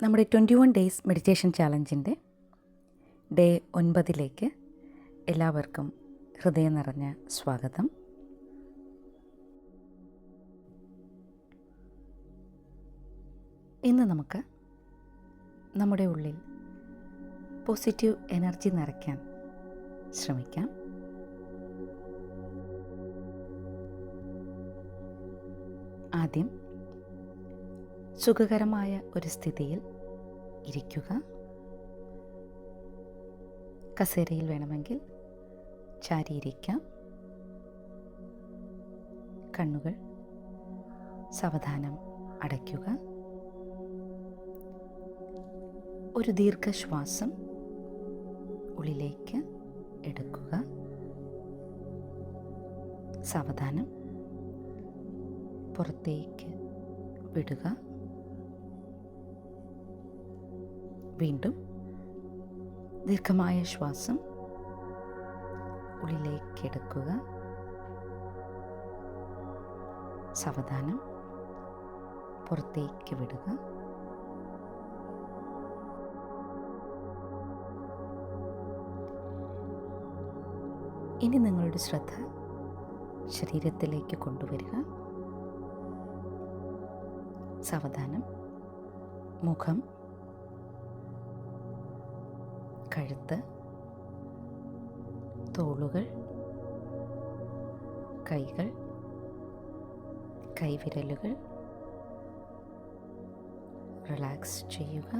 നമ്മുടെ 21 days meditation ചാലഞ്ചിൻ്റെ day 9 എല്ലാവർക്കും ഹൃദയം നിറഞ്ഞ സ്വാഗതം. ഇന്ന് നമുക്ക് നമ്മുടെ ഉള്ളിൽ പോസിറ്റീവ് എനർജി നിറയ്ക്കാൻ ശ്രമിക്കാം. ആദ്യം സുഖകരമായ ഒരു സ്ഥിതിയിൽ ഇരിക്കുക. കസേരയിൽ വേണമെങ്കിൽ ചാരിയിരിക്കാം. കണ്ണുകൾ സാവധാനം അടയ്ക്കുക. ഒരു ദീർഘശ്വാസം ഉള്ളിലേക്ക് എടുക്കുക. സാവധാനം പുറത്തേക്ക് വിടുക. വീണ്ടും ദീർഘമായ ശ്വാസം ഉള്ളിലേക്ക് എടുക്കുക. സാവധാനം പുറത്തേക്ക് വിടുക. ഇനി നിങ്ങളുടെ ശ്രദ്ധ ശരീരത്തിലേക്ക് കൊണ്ടുവരിക. സാവധാനം മുഖം, കഴുത്ത്, തോളുകൾ, കൈകൾ, കൈവിരലുകൾ റിലാക്സ് ചെയ്യുക.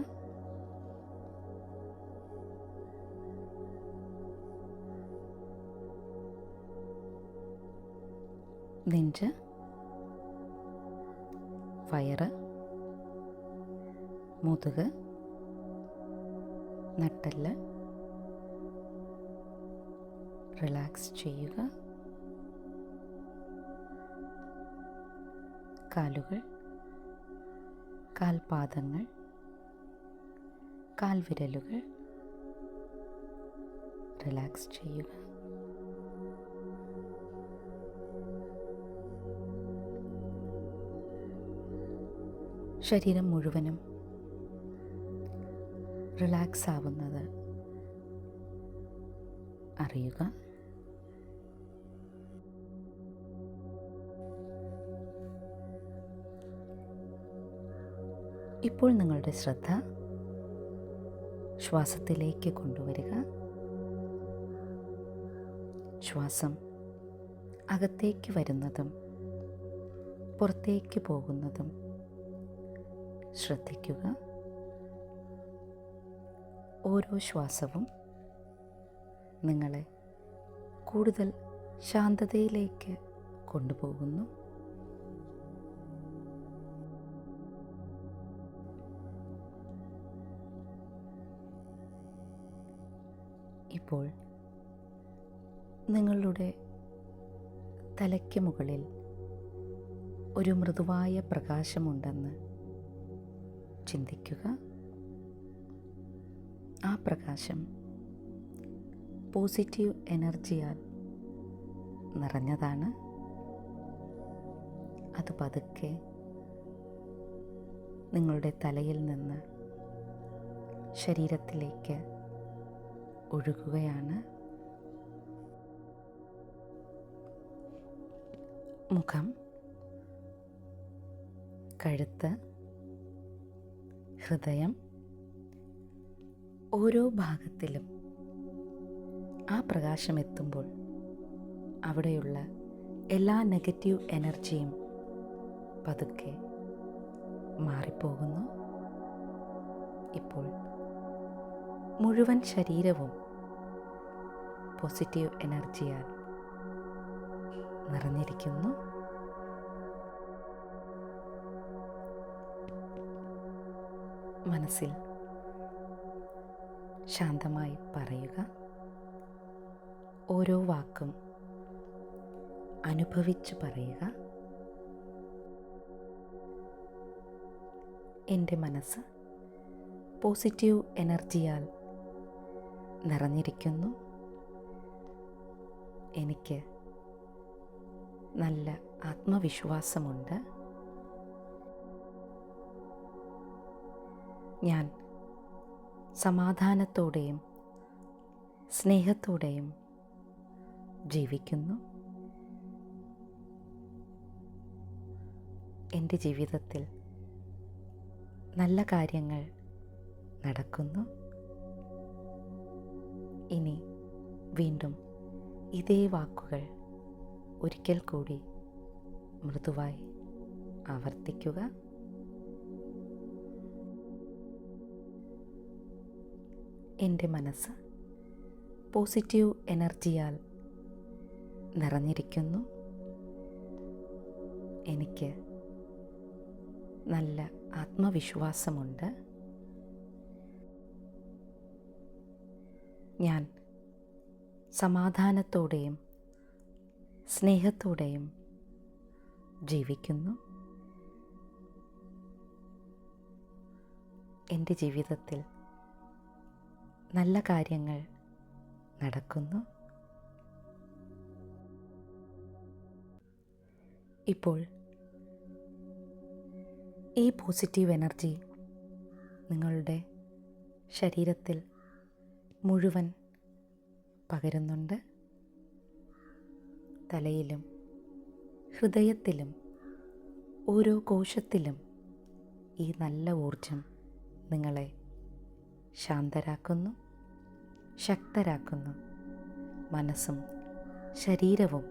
നെഞ്ച്, വയറ്, മുതുക്, നട്ടെല്ല് റിലാക്സ് ചെയ്യുക. കാലുകൾ, കാൽപാദങ്ങൾ, കാൽവിരലുകൾ റിലാക്സ് ചെയ്യുക. ശരീരം മുഴുവനും റിലാക്സ് ആവുന്നത് അറിയുക. ഇപ്പോൾ നിങ്ങളുടെ ശ്രദ്ധ ശ്വാസത്തിലേക്ക് കൊണ്ടുവരിക. ശ്വാസം അകത്തേക്ക് വരുന്നതും പുറത്തേക്ക് പോകുന്നതും ശ്രദ്ധിക്കുക. ഓരോ ശ്വാസവും നിങ്ങളെ കൂടുതൽ ശാന്തതയിലേക്ക് കൊണ്ടുപോകുന്നു. ഇപ്പോൾ നിങ്ങളുടെ തലയ്ക്ക് മുകളിൽ ഒരു മൃദുവായ പ്രകാശമുണ്ടെന്ന് ചിന്തിക്കുക. ആ പ്രകാശം പോസിറ്റീവ് എനർജിയാൽ നിറഞ്ഞതാണ്. അത് പതുക്കെ നിങ്ങളുടെ തലയിൽ നിന്ന് ശരീരത്തിലേക്ക് ഒഴുകുകയാണ്. മുഖം, കഴുത്ത്, ഹൃദയം, ഓരോ ഭാഗത്തിലും ആ പ്രകാശം എത്തുമ്പോൾ അവിടെയുള്ള എല്ലാ നെഗറ്റീവ് എനർജിയും പതുക്കെ മാറിപ്പോകുന്നു. ഇപ്പോൾ മുഴുവൻ ശരീരവും പോസിറ്റീവ് എനർജിയാൽ നിറഞ്ഞിരിക്കുന്നു. മനസ്സിൽ ശാന്തമായി പറയുക. ഓരോ വാക്കും അനുഭവിച്ച് പറയുക. എൻ്റെ മനസ്സ് പോസിറ്റീവ് എനർജിയാൽ നിറഞ്ഞിരിക്കുന്നു. എനിക്ക് നല്ല ആത്മവിശ്വാസമുണ്ട്. ഞാൻ സമാധാനത്തോടെയും സ്നേഹത്തോടെയും ജീവിക്കുന്നു. എൻ്റെ ജീവിതത്തിൽ നല്ല കാര്യങ്ങൾ നടക്കുന്നു. ഇനി വീണ്ടും ഇതേ വാക്കുകൾ ഒരിക്കൽ കൂടി മൃദുവായി ആവർത്തിക്കുക. എൻ്റെ മനസ്സ് പോസിറ്റീവ് എനർജിയാൽ നിറഞ്ഞിരിക്കുന്നു. എനിക്ക് നല്ല ആത്മവിശ്വാസമുണ്ട്. ഞാൻ സമാധാനത്തോടെയും സ്നേഹത്തോടെയും ജീവിക്കുന്നു. എൻ്റെ ജീവിതത്തിൽ നല്ല കാര്യങ്ങൾ നടക്കുന്നു. ഇപ്പോൾ ഈ പോസിറ്റീവ് എനർജി നിങ്ങളുടെ ശരീരത്തിൽ മുഴുവൻ പകരുന്നുണ്ട്. തലയിലും ഹൃദയത്തിലും ഓരോ കോശത്തിലും ഈ നല്ല ഊർജം നിങ്ങളെ ശാന്തരാക്കുന്നു, ശക്തരാക്കുന്നു. മനസ്സും ശരീരവും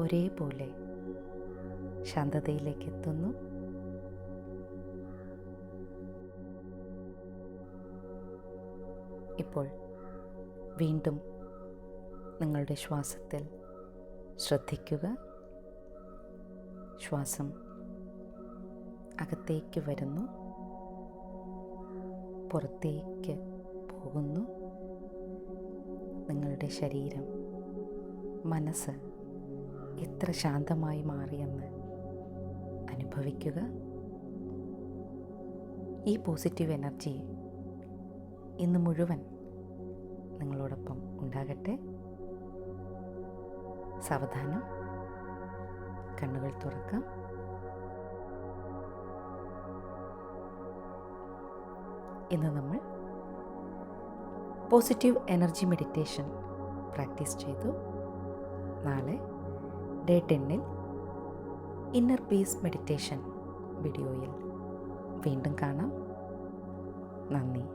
ഒരേപോലെ ശാന്തതയിലേക്ക് എത്തുന്നു. ഇപ്പോൾ വീണ്ടും നിങ്ങളുടെ ശ്വാസത്തിൽ ശ്രദ്ധിക്കുക. ശ്വാസം അകത്തേക്ക് വരുന്നു, പുറത്തേക്ക് പോകുന്നു. നിങ്ങളുടെ ശരീരം, മനസ്സ് എത്ര ശാന്തമായി മാറിയെന്ന് അനുഭവിക്കുക. ഈ പോസിറ്റീവ് എനർജി ഇന്ന് മുഴുവൻ നിങ്ങളോടൊപ്പം ഉണ്ടാകട്ടെ. സാവധാനം കണ്ണുകൾ തുറക്കാം. ഇന്ന് നമ്മൾ പോസിറ്റീവ് എനർജി മെഡിറ്റേഷൻ പ്രാക്ടീസ് ചെയ്തു. നാളെ ഡേ 10 ഇന്നർ പീസ് മെഡിറ്റേഷൻ വീഡിയോയിൽ വീണ്ടും കാണാം. നന്ദി.